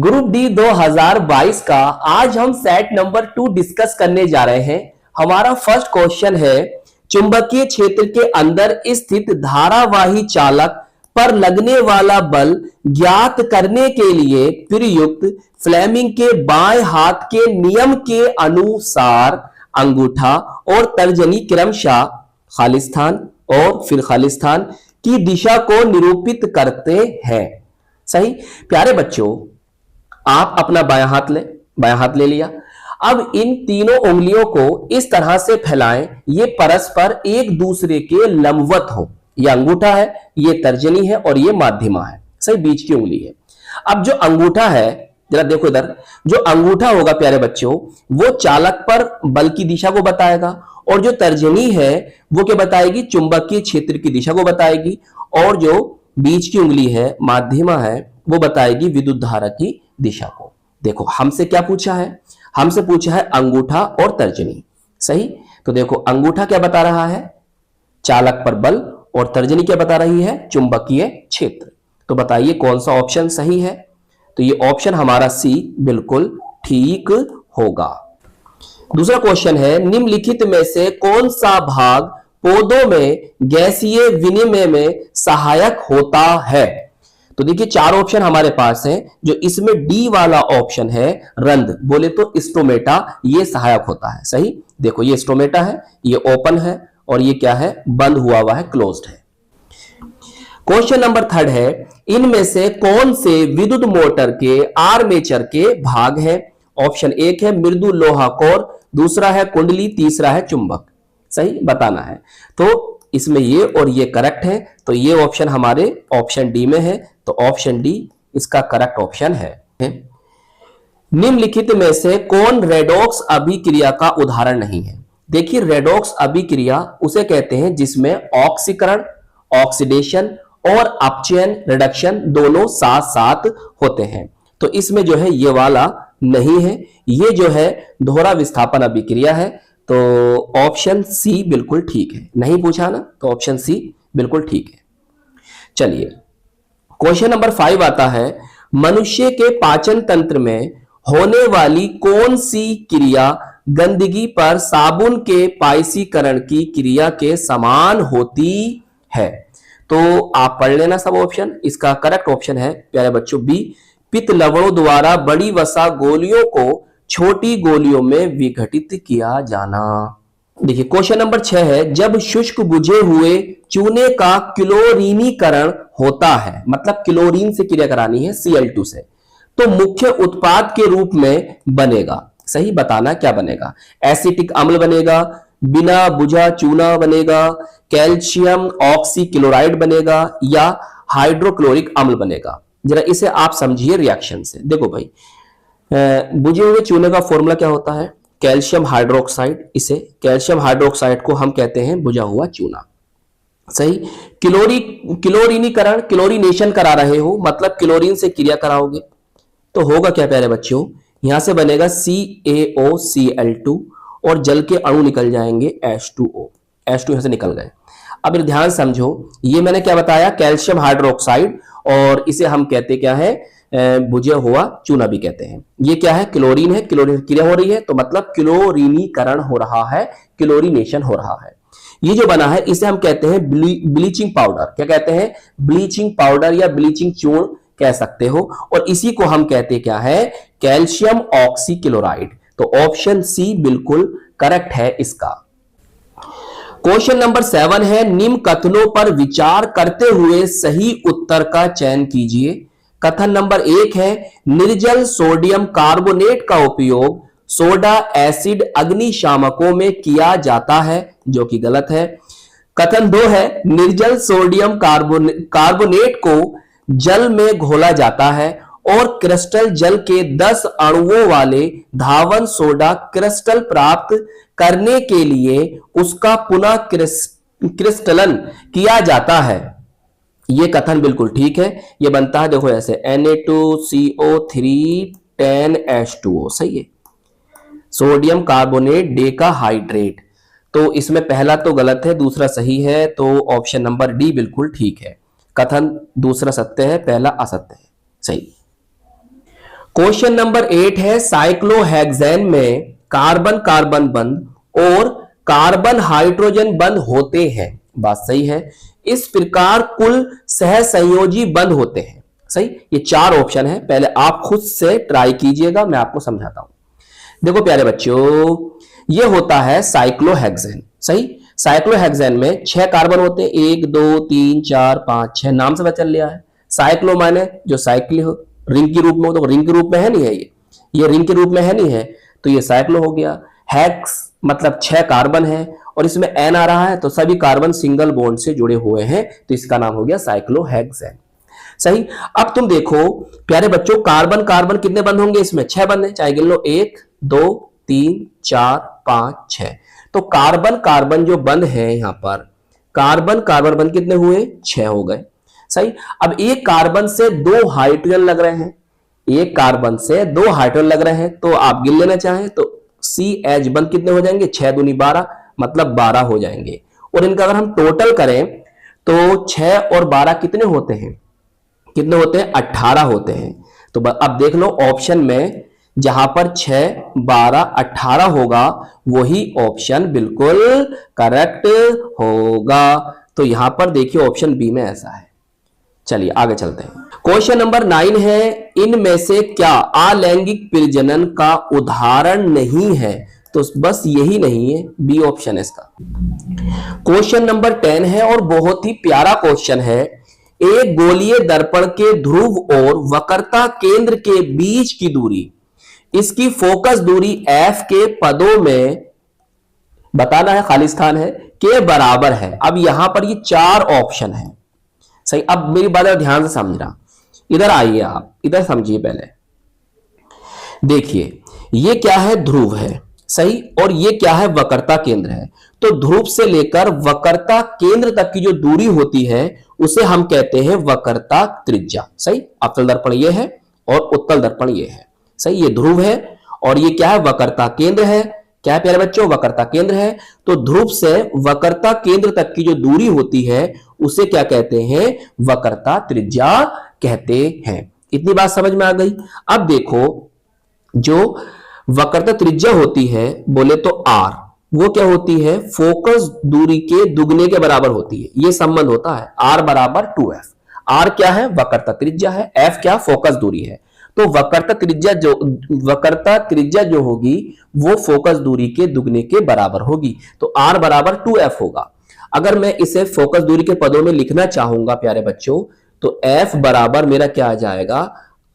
Group D 2022 का आज हम सेट नंबर 2 डिस्कस करने जा रहे हैं। हमारा फर्स्ट क्वेश्चन है, चुंबकीय क्षेत्र के अंदर स्थित धारावाही चालक पर लगने वाला बल ज्ञात करने के लिए प्रयुक्त फ्लेमिंग के बाएं हाथ के नियम के अनुसार अंगूठा और तर्जनी क्रमशः खालिस्तान और फिर खालिस्तान की दिशा को निरूपित करते हैं। सही प्यारे बच्चों, आप अपना बायां हाथ ले लिया। अब इन तीनों उंगलियों को इस तरह से फैलाएं, ये परस्पर एक दूसरे के लंबवत हो। ये अंगूठा है, ये तर्जनी है और ये माध्यमा है। सही, बीच की उंगली है। अब जो अंगूठा है, जरा देखो इधर, जो अंगूठा होगा प्यारे बच्चों, वो चालक पर बल की दिशा को बताएगा और जो तर्जनी है वो क्या बताएगी, चुंबकीय क्षेत्र की दिशा को बताएगी और जो बीच की उंगली है, माध्यमा है, वो बताएगी विद्युत धारा की दिशा को। देखो हमसे क्या पूछा है, हमसे पूछा है अंगूठा और तर्जनी। सही, तो देखो अंगूठा क्या बता रहा है, चालक पर बल, और तर्जनी क्या बता रही है, चुंबकीय क्षेत्र। तो बताइए कौन सा ऑप्शन सही है। तो ये ऑप्शन हमारा सी बिल्कुल ठीक होगा। दूसरा क्वेश्चन है, निम्नलिखित में से कौन सा भाग पौधों में गैसीय विनिमय में सहायक होता है। तो देखिए चार ऑप्शन हमारे पास हैं। जो इसमें डी वाला ऑप्शन है, रंध्र बोले तो स्टोमेटा, ये सहायक होता है। सही, देखो ये स्टोमेटा है, ये ओपन है और ये क्या है, बंद हुआ है, क्लोज्ड है। क्वेश्चन नंबर थर्ड है, इनमें से कौन से विद्युत मोटर के आर्मेचर के भाग है। ऑप्शन एक है मृदु लोहा कोर, दूसरा है कुंडली, तीसरा है चुंबक। सही बताना है। तो इसमें ये और ये करेक्ट है, तो ये ऑप्शन हमारे ऑप्शन डी में है। तो ऑप्शन डी इसका करेक्ट ऑप्शन है। निम्नलिखित में से कौन रेडॉक्स अभिक्रिया का उदाहरण नहीं है। देखिए रेडॉक्स अभिक्रिया उसे कहते हैं जिसमें ऑक्सीकरण, ऑक्सीडेशन और अपचयन, रिडक्शन दोनों साथ साथ होते हैं। तो इसमें जो है ये वाला नहीं है, ये जो है दोहरा विस्थापन अभिक्रिया है। तो ऑप्शन सी बिल्कुल ठीक है। नहीं पूछा ना, तो ऑप्शन सी बिल्कुल ठीक है। चलिए क्वेश्चन नंबर 5 आता है, मनुष्य के पाचन तंत्र में होने वाली कौन सी क्रिया गंदगी पर साबुन के पाइसीकरण की क्रिया के समान होती है। तो आप पढ़ लेना सब ऑप्शन। इसका करेक्ट ऑप्शन है प्यारे बच्चों बी, पित्त लवणों द्वारा बड़ी वसा गोलियों को छोटी गोलियों में विघटित किया जाना। देखिए क्वेश्चन नंबर 6 है, जब शुष्क बुझे हुए चूने का क्लोरीनीकरण होता है, मतलब क्लोरीन से क्रिया करानी है Cl2 से, तो मुख्य उत्पाद के रूप में बनेगा। सही बताना क्या बनेगा, एसिटिक अम्ल बनेगा, बिना बुझा चूना बनेगा, कैल्शियम ऑक्सीक्लोराइड बनेगा या हाइड्रोक्लोरिक अम्ल बनेगा। जरा इसे आप समझिए रिएक्शन से। देखो भाई, बुझे हुए चूने का फॉर्मूला क्या होता है, कैल्शियम हाइड्रोक्साइड। इसे कैल्शियम हाइड्रोक्साइड को हम कहते हैं बुझा हुआ चूना। सही, क्लोरीनीकरण, क्लोरीनेशन करा रहे हो, मतलब क्लोरीन से क्रिया कराओगे, तो होगा क्या प्यारे बच्चों, यहां से बनेगा CaOCl2 और जल के अणु निकल जाएंगे H2O। H2 यहां से निकल गए। अब ध्यान समझो, ये मैंने क्या बताया, कैल्शियम हाइड्रोक्साइड, और इसे हम कहते क्या है, बुझा हुआ चूना भी कहते हैं। ये क्या है, क्लोरीन है, क्लोरीन क्रिया हो रही है, तो मतलब क्लोरीनीकरण हो रहा है, क्लोरीनेशन हो रहा है। ये जो बना है इसे हम कहते हैं ब्लीचिंग पाउडर। क्या कहते हैं, ब्लीचिंग पाउडर या ब्लीचिंग चूर्ण कह सकते हो। और इसी को हम कहते क्या है, कैल्शियम ऑक्सीक्लोराइड। तो ऑप्शन सी बिल्कुल करेक्ट है इसका। क्वेश्चन नंबर 7 है, निम्न कथनों पर विचार करते हुए सही उत्तर का चयन कीजिए। कथन नंबर 1 है, निर्जल सोडियम कार्बोनेट का उपयोग सोडा एसिड अग्निशामकों में किया जाता है, जो कि गलत है। कथन 2 है, निर्जल सोडियम कार्बोनेट को जल में घोला जाता है और क्रिस्टल जल के 10 अणुओं वाले धावन सोडा क्रिस्टल प्राप्त करने के लिए उसका पुनः क्रिस्टलन किया जाता है। यह कथन बिल्कुल ठीक है। यह बनता है देखो ऐसे, Na2CO3 10H2O। सही है, सोडियम कार्बोनेट डेकाहाइड्रेट। तो इसमें पहला तो गलत है, दूसरा सही है, तो ऑप्शन नंबर डी बिल्कुल ठीक है। कथन दूसरा सत्य है, पहला असत्य है। सही। क्वेश्चन नंबर 8 है साइक्लोहेक्सेन में कार्बन कार्बन बंध और कार्बन हाइड्रोजन बंध होते हैं। बात सही है। इस प्रकार कुल सहसंयोजी बंध होते हैं। सही। ये 4 ऑप्शन है, पहले आप खुद से ट्राई कीजिएगा, मैं आपको समझाता हूं। देखो प्यारे बच्चों, ये होता है साइक्लोहेक्सेन। सही। साइक्लोहेक्सेन में 6 कार्बन होते हैं, 1 2 3 4 5 6, नाम से पता चल लिया है। साइक्लो माने जो साइकिल हो, रिंग के रूप में हो, तो रिंग के रूप में है नहीं है, ये रिंग के रूप में है नहीं है, तो ये साइक्लो हो गया। हेक्स मतलब 6 कार्बन है और इसमें एन आ रहा है, तो सभी कार्बन सिंगल बॉन्ड से जुड़े हुए हैं, तो इसका नाम हो गया साइक्लोहेक्सेन। सही। अब तुम देखो प्यारे बच्चों, कार्बन कार्बन कितने बंद होंगे इसमें? 6 बंद है, चाहे गिन लो, 1 2 3 4 5 6। तो कार्बन कार्बन जो बंद है यहां पर, कार्बन कार्बन बंद कितने हुए? 6 हो गए। सही। अब एक कार्बन से 2 हाइड्रोजन लग रहे हैं, एक कार्बन से 2 हाइड्रोजन लग रहे हैं, तो आप गिन लेना चाहें तो CH बंद कितने हो जाएंगे? 6 दूनी 12, मतलब 12 हो जाएंगे। और इनका अगर हम टोटल करें तो 6 और 12 कितने होते हैं? कितने होते हैं? 18 होते हैं। तो अब देख लो ऑप्शन में जहां पर 6 12 18 होगा, वही ऑप्शन बिल्कुल करेक्ट होगा। तो यहां पर देखिए ऑप्शन बी में ऐसा है। चलिए आगे चलते हैं। क्वेश्चन नंबर 9 है, इनमें से क्या अलैंगिक प्रजनन का उदाहरण नहीं है? तो बस यही नहीं है, बी ऑप्शन है इसका। क्वेश्चन नंबर 10 है और बहुत ही प्यारा क्वेश्चन है। एक गोलीय दर्पण के ध्रुव और वक्रता केंद्र के बीच की दूरी, इसकी फोकस दूरी F के पदों में बताना है, खाली स्थान है, के बराबर है। अब यहां पर ये 4 ऑप्शन है। सही। अब मेरी बात ध्यान से समझना, इधर आइए, आप इधर समझिए। पहले देखिए ये क्या है? ध्रुव है। सही। और ये क्या है? वक्रता केंद्र है। तो ध्रुव से लेकर वक्रता केंद्र तक की जो दूरी होती है उसे हम कहते हैं वक्रता त्रिज्या। सही। अवतल दर्पण ये है और उत्तल दर्पण ये है। सही। ये ध्रुव है और ये क्या है? वक्रता केंद्र है। क्या है प्यारे बच्चों? वक्रता केंद्र है। तो ध्रुव से वक्रता केंद्र तक की जो दूरी होती है उसे क्या कहते हैं? वक्रता त्रिज्या कहते हैं। इतनी बात समझ में आ गई। अब देखो जो वक्रता त्रिज्या होती है बोले तो R, वो क्या होती है? फोकस दूरी के दुगने के बराबर होती है। ये संबंध होता है R बराबर 2F। R क्या है? वक्रता त्रिज्या है। F क्या? फोकस दूरी है। तो वक्रता त्रिज्या जो होगी वो फोकस दूरी के दुगने के बराबर होगी। तो R बराबर 2F होगा। अगर मैं इसे फोकस दूरी के पदों में लिखना चाहूंगा प्यारे बच्चों, तो F बराबर मेरा क्या आ जाएगा?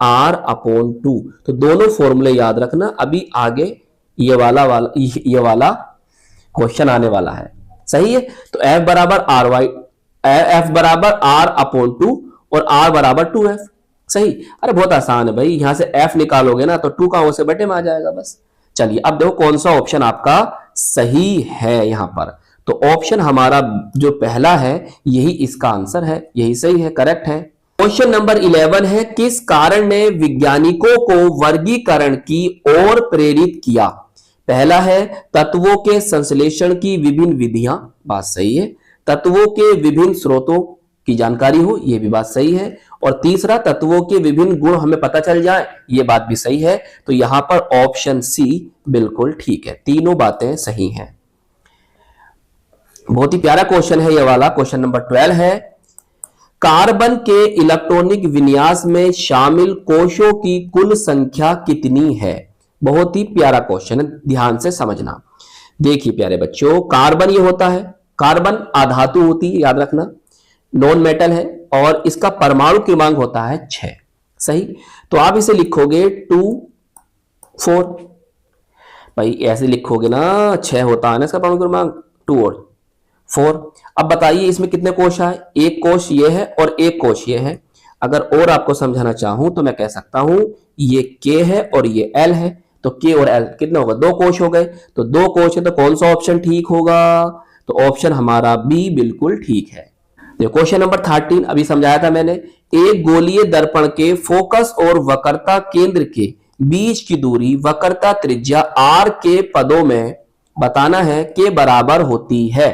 R/2। तो दोनों फॉर्मूले याद रखना, अभी आगे ये वाला क्वेश्चन आने वाला है। सही है। तो F बराबर R/2 और R बराबर 2F। सही। अरे बहुत आसान है भाई, यहां से F निकालोगे ना तो 2 का हो से बटे में आ जाएगा बस। चलिए अब देखो कौन सा ऑप्शन आपका सही है। यहां पर तो ऑप्शन हमारा जो पहला है यही इसका आंसर है, यही सही है, करेक्ट है। क्वेश्चन नंबर 11 है, किस कारण ने वैज्ञानिकों को वर्गीकरण की ओर प्रेरित किया? पहला है तत्वों के संश्लेषण की विभिन्न विधियां, बात सही है। तत्वों के विभिन्न स्रोतों की जानकारी हो, यह भी बात सही है। और तीसरा तत्वों के विभिन्न गुण हमें पता चल जाए, यह बात भी सही है। तो यहां पर ऑप्शन सी बिल्कुल ठीक है, तीनों बातें सही हैं। बहुत ही प्यारा क्वेश्चन है ये वाला। क्वेश्चन नंबर 12 है, कार्बन के इलेक्ट्रॉनिक विन्यास में शामिल कोषों की कुल संख्या कितनी है? बहुत ही प्यारा क्वेश्चन है, ध्यान से समझना। देखिए प्यारे बच्चों, कार्बन ये होता है, कार्बन अधातु होती है, याद रखना, नॉन मेटल है और इसका परमाणु क्रमांक होता है 6। सही। तो आप इसे लिखोगे 2 4, भाई ऐसे लिखोगे ना, 6 होता है ना इसका परमाणु क्रमांक, 2 और 4। अब बताइए इसमें कितने कोश है? एक कोश ये है और एक कोश ये है। अगर और आपको समझाना चाहूं तो मैं कह सकता हूं ये K है और ये L है, तो K और L कितना होगा? 2 कोश हो गए। तो 2 कोश है तो कौन सा ऑप्शन ठीक होगा? तो ऑप्शन हमारा बी बिल्कुल ठीक है। क्वेश्चन नंबर 13 अभी समझाया था मैंने। एक गोलीय दर्पण के फोकस और वक्रता केंद्र के बीच की दूरी वक्रता त्रिज्या R के पदों में बताना है के बराबर होती है।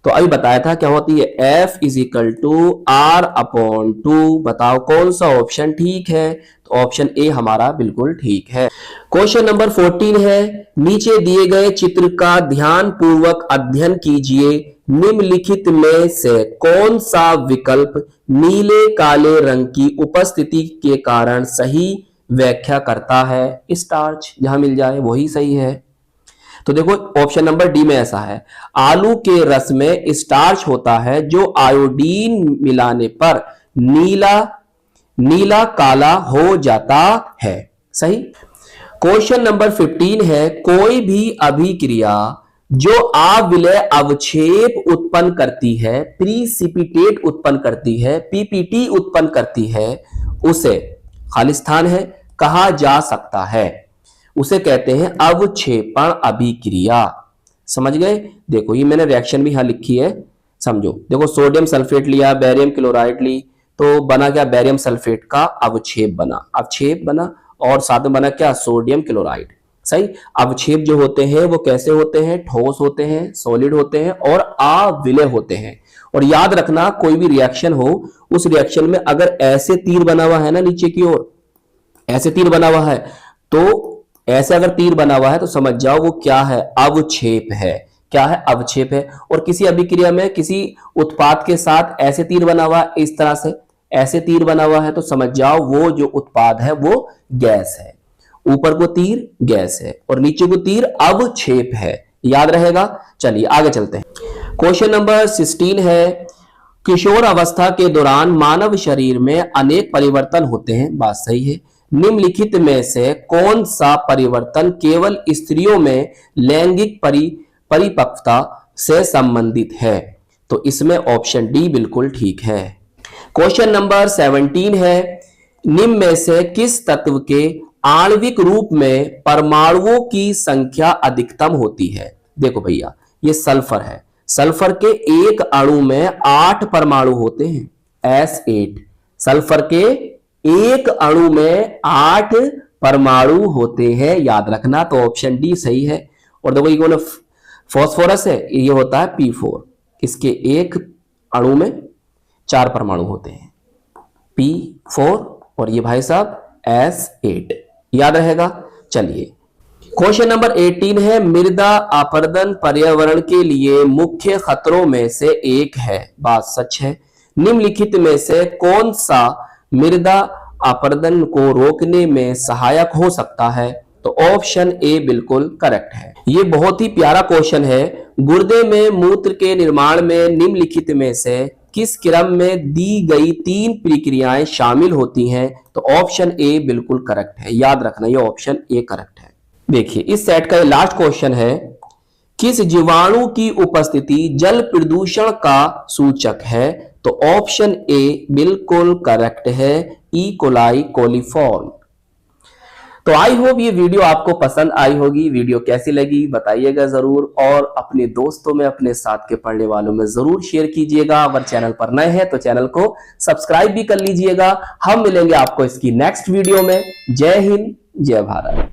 तो अभी बताया था क्या होती है, F is equal to R/2। बताओ कौन सा ऑप्शन ठीक है, तो ऑप्शन ए हमारा बिल्कुल ठीक है। क्वेश्चन नंबर 14 है, नीचे दिए गए चित्र का ध्यान पूर्वक अध्ययन कीजिए, निम्नलिखित में से कौन सा विकल्प नीले काले रंग की उपस्थिति के कारण सही व्याख्या करता है। स्टार्च जहां मिल जाए वही सही है। तो देखो ऑप्शन नंबर डी में ऐसा है, आलू के रस में स्टार्च होता है जो आयोडीन मिलाने पर नीला नीला काला हो जाता है। सही। क्वेश्चन नंबर 15 है, कोई भी अभिक्रिया जो अविलेय अवक्षेप उत्पन्न करती है, प्रीसिपिटेट उत्पन्न करती है, पीपीटी उत्पन्न करती है, उसे खालिस्तान है कहा जा सकता है। उसे कहते हैं अवक्षेपण अभिक्रिया। समझ गए। देखो ये मैंने रिएक्शन भी यहां लिखी है, समझो। देखो सोडियम सल्फेट लिया, बेरियम क्लोराइड ली, तो बना क्या, बेरियम सल्फेट का अवक्षेप बना, अवक्षेप बना, और साथ में बना क्या, सोडियम क्लोराइड। सही। अवक्षेप जो होते हैं वो कैसे होते हैं, ठोस होते हैं, सॉलिड होते हैं और अविलेय होते हैं। और याद रखना कोई भी रिएक्शन हो, उस रिएक्शन में अगर ऐसे तीर बना हुआ है ना नीचे की ओर, ऐसे तीर बना हुआ है, तो ऐसे अगर तीर बना हुआ है तो समझ जाओ वो क्या है, अवक्षेप है। क्या है, अवक्षेप है। और किसी अभिक्रिया में किसी उत्पाद के साथ ऐसे तीर बना हुआ है, इस तरह से ऐसे तीर बना हुआ है, तो समझ जाओ वो जो उत्पाद है वो गैस है। ऊपर को तीर गैस है और नीचे को तीर अवक्षेप है। याद रहेगा। चलिए आगे चलते हैं। क्वेश्चन नंबर 16 है, किशोर अवस्था के दौरान मानव शरीर में अनेक परिवर्तन होते हैं। बात सही है। निम्नलिखित में से कौन सा परिवर्तन केवल स्त्रियों में लैंगिक परिपक्वता से संबंधित है, तो इसमें ऑप्शन डी बिल्कुल ठीक है। क्वेश्चन नंबर 17 है, निम्न में से किस तत्व के आणविक रूप में परमाणुओं की संख्या अधिकतम होती है। देखो भैया ये सल्फर है, सल्फर के एक अणु में 8 परमाणु होते हैं, S8। सल्फर के एक अणु में 8 परमाणु होते हैं, याद रखना। तो ऑप्शन डी सही है। और देखो ये फास्फोरस है, ये होता है P4। इसके एक अणु में 4 परमाणु होते हैं, P4, और ये भाई साहब S8। याद रहेगा। चलिए क्वेश्चन नंबर 18 है, मृदा अपरदन पर्यावरण के लिए मुख्य खतरों में से एक है। बात सच है। निम्नलिखित में से कौन सा मृदा अपरदन को रोकने में सहायक हो सकता है, तो ऑप्शन ए बिल्कुल करेक्ट है। ये बहुत ही प्यारा क्वेश्चन है। गुर्दे में मूत्र के निर्माण में निम्नलिखित में से किस क्रम में दी गई 3 प्रक्रियाएं शामिल होती हैं, तो ऑप्शन ए बिल्कुल करेक्ट है। याद रखना ये ऑप्शन ए करेक्ट है। देखिए इस सेट का लास्ट क्वेश्चन है, किस जीवाणु की उपस्थिति जल प्रदूषण का सूचक है, तो ऑप्शन ए बिल्कुल करेक्ट है, ई कोलाई कोलीफॉर्म। तो आई होप ये वीडियो आपको पसंद आई होगी। वीडियो कैसी लगी बताइएगा जरूर, और अपने दोस्तों में, अपने साथ के पढ़ने वालों में जरूर शेयर कीजिएगा। अगर चैनल पर नए हैं तो चैनल को सब्सक्राइब भी कर लीजिएगा। हम मिलेंगे आपको इसकी नेक्स्ट वीडियो में। जय हिंद, जय भारत।